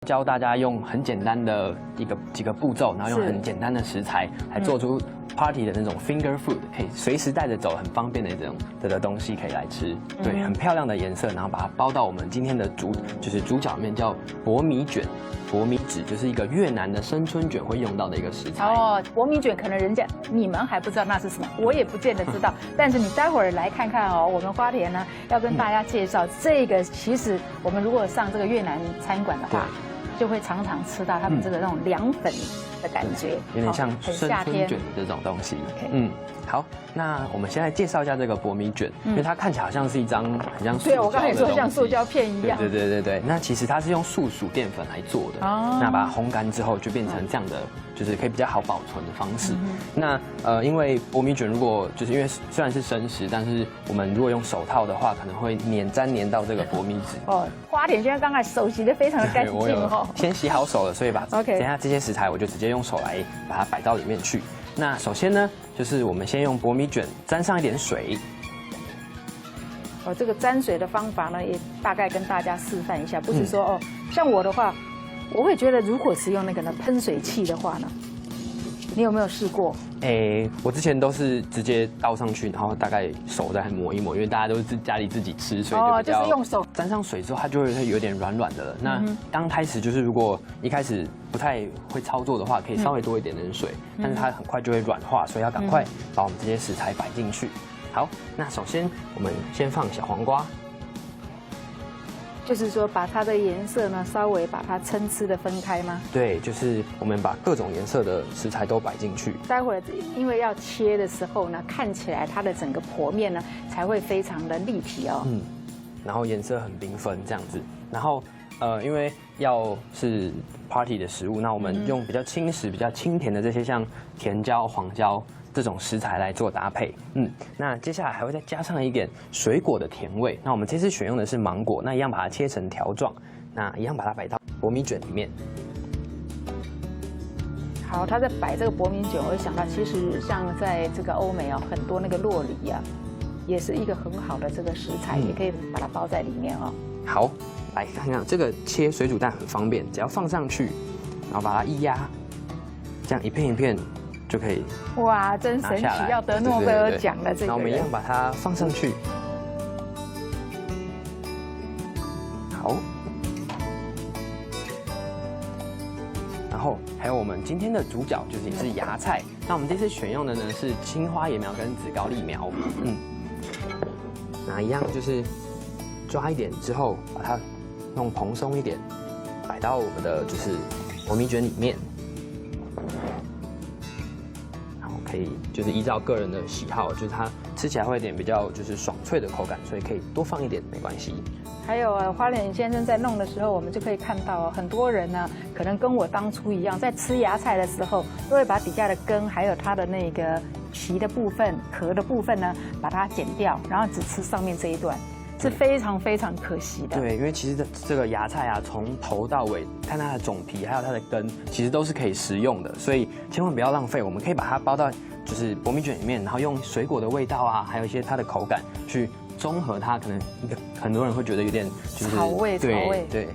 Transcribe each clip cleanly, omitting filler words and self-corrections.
教大家用很简单的几个步骤，然后用很简单的食材来做出 party 的那种 finger food， 可以随时带着走，很方便的这种的东西可以来吃。对，很漂亮的颜色，然后把它包到我们今天的主角里面，叫薄米卷。薄米纸就是一个越南的生春卷会用到的一个食材。哦，薄米卷可能你们还不知道那是什么，我也不见得知道。但是你待会儿来看看哦，我们花田呢要跟大家介绍这个。其实我们如果上这个越南餐馆的话，就会常常吃到他们这个那种凉粉的感觉，有点像生春卷这种东西。好，那我们先来介绍一下这个薄米卷，因为它看起来好像是一张很像塑胶的东西。对，我刚才也说像塑胶片一样。对，那其实它是用素薯淀粉来做的，那把它烘干之后就变成这样的，就是可以比较好保存的方式。那因为薄米卷如果就是因为虽然是生食，但是我们如果用手套的话，可能会粘到这个薄米纸。哦，花田现在刚才手洗得非常的干净哦，先洗好手了，所以等一下这些食材我就直接用手来把它摆到里面去。那首先呢，就是我们先用薄米卷沾上一点水。这个沾水的方法呢，也大概跟大家示范一下，不是说像我的话，我会觉得如果是用那个喷水器的话呢，你有没有试过？我之前都是直接倒上去，然后大概手再抹一抹，因为大家都是家里自己吃，所以就比较就是用手沾上水之后，它就会有点软软的了。那刚开始就是如果一开始不太会操作的话，可以稍微多一点水，但是它很快就会软化，所以要赶快把我们这些食材摆进去。好，那首先我们先放小黄瓜。就是说，把它的颜色呢，稍微把它参差的分开吗？对，就是我们把各种颜色的食材都摆进去。待会儿因为要切的时候呢，看起来它的整个剖面呢才会非常的立体哦。然后颜色很缤纷这样子。然后因为要是 party 的食物，那我们用比较轻食、比较清甜的这些像甜椒、黄椒这种食材来做搭配。那接下来还会再加上一点水果的甜味。那我们这次选用的是芒果，那一样把它切成条状，那一样把它摆到薄米卷里面。好，他在摆这个薄米卷，我会想到，其实像在这个欧美哦，很多那个酪梨啊，也是一个很好的这个食材，也可以把它包在里面哦。好，来看看这个切水煮蛋很方便，只要放上去，然后把它一压，这样一片一片就可以。哇，真神奇，要得诺贝尔奖的这个。那我们一样把它放上去。好。然后还有我们今天的主角就是也是芽菜，那我们这次选用的呢是青花椰苗跟紫高丽苗。那一样就是抓一点之后，把它弄蓬松一点，摆到我们的就是薄米卷里面。然后可以就是依照个人的喜好，就是它吃起来会有点比较就是爽脆的口感，所以可以多放一点没关系。还有花莲先生在弄的时候，我们就可以看到很多人呢，可能跟我当初一样，在吃芽菜的时候，都会把底下的根还有它的那个皮的部分、壳的部分呢，把它剪掉，然后只吃上面这一段，是非常非常可惜的。对，因为其实这个芽菜啊，从头到尾，看它的种皮还有它的根，其实都是可以食用的，所以千万不要浪费。我们可以把它包到就是薄米卷里面，然后用水果的味道啊，还有一些它的口感去综合它，可能很多人会觉得有点就是草味。对。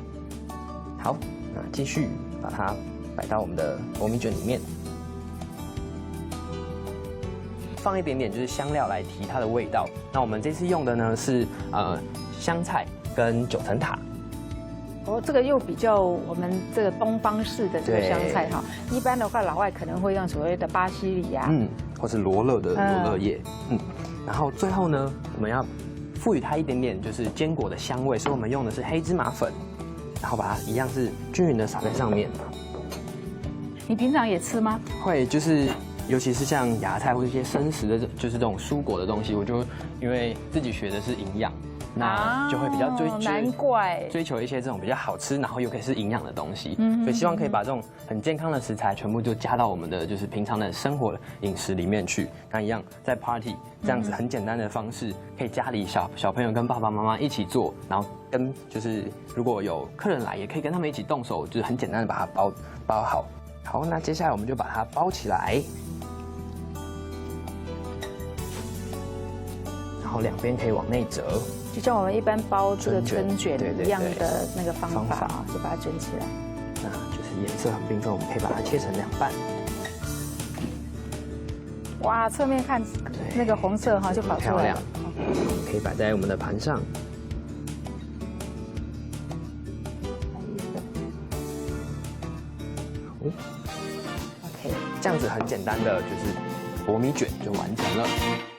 好，那继续把它摆到我们的薄米卷里面，放一点点就是香料来提它的味道。那我们这次用的呢是香菜跟九层塔。这个又比较我们这个东方式的这个香菜哈，一般的话老外可能会用所谓的巴西里啊，或是罗勒的罗勒叶，然后最后呢，我们要赋予它一点点就是坚果的香味，所以我们用的是黑芝麻粉，然后把它一样是均匀的撒在上面。你平常也吃吗？会，就是尤其是像芽菜或者一些生食的，就是这种蔬果的东西，我就因为自己学的是营养。那就会比较追求一些这种比较好吃，然后又可以是营养的东西，所以希望可以把这种很健康的食材全部就加到我们的就是平常的生活饮食里面去。那一样在 party 这样子很简单的方式，可以家里小朋友跟爸爸妈妈一起做，然后跟就是如果有客人来，也可以跟他们一起动手，就是很简单的把它包好。好，那接下来我们就把它包起来。然后两边可以往内折，就像我们一般包这个春卷一样的那个方法啊，就把它卷起来。那就是颜色很缤纷，我们可以把它切成2半。哇，侧面看那个红色哈就跑出来了，可以摆在我们的盘上。OK， 这样子很简单的就是薄米卷就完成了。